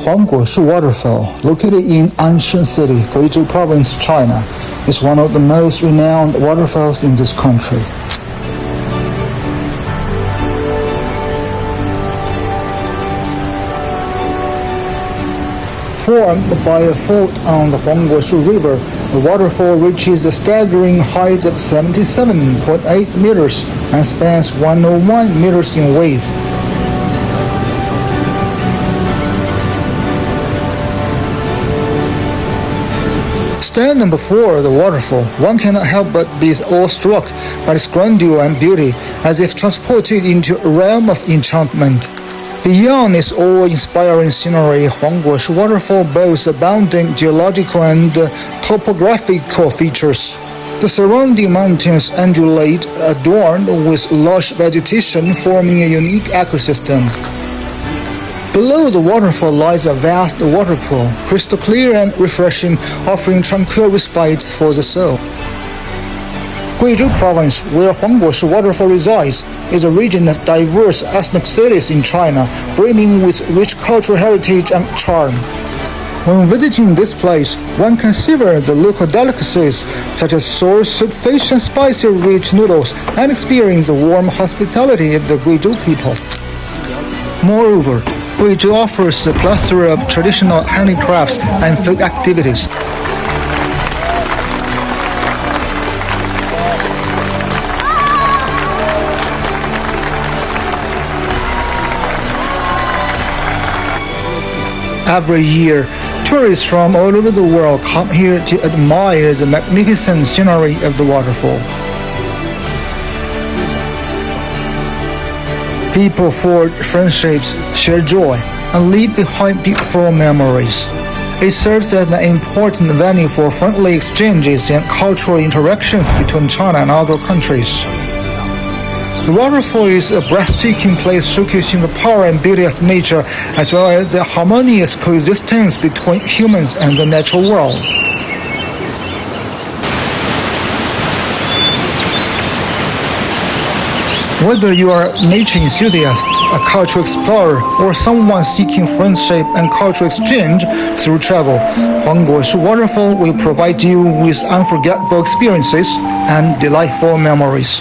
Huangguoshu Waterfall, located in Anshun City, Guizhou Province, China, is one of the most renowned waterfalls in this country. Formed by a fault on the Huangguoshu River, the waterfall reaches a staggering height of 77.8 meters and spans 101 meters in width. Standing before the waterfall, one cannot help but be awestruck by its grandeur and beauty, as if transported into a realm of enchantment. Beyond its awe-inspiring scenery, Huangguoshu Waterfall boasts abundant geological and topographical features. The surrounding mountains undulate, adorned with lush vegetation, forming a unique ecosystem. Below the waterfall lies a vast water pool, crystal clear and refreshing, offering tranquil respite for the soul. Guizhou Province, where Huangguoshu Waterfall resides, is a region of diverse ethnic cities in China, brimming with rich cultural heritage and charm. When visiting this place, one can savor the local delicacies such as sour soup fish and spicy-rich noodles, and experience the warm hospitality of the Guizhou people. Moreover, Guizhou offers a plethora of traditional handicrafts and folk activities. Every year, tourists from all over the world come here to admire the magnificent scenery of the waterfall. People forge friendships, share joy, and leave behind beautiful memories. It serves as an important venue for friendly exchanges and cultural interactions between China and other countries. The waterfall is a breathtaking place showcasing the power and beauty of nature, as well as the harmonious coexistence between humans and the natural world. Whether you are a nature enthusiast, a cultural explorer, or someone seeking friendship and cultural exchange through travel, Huangguoshu Waterfall will provide you with unforgettable experiences and delightful memories.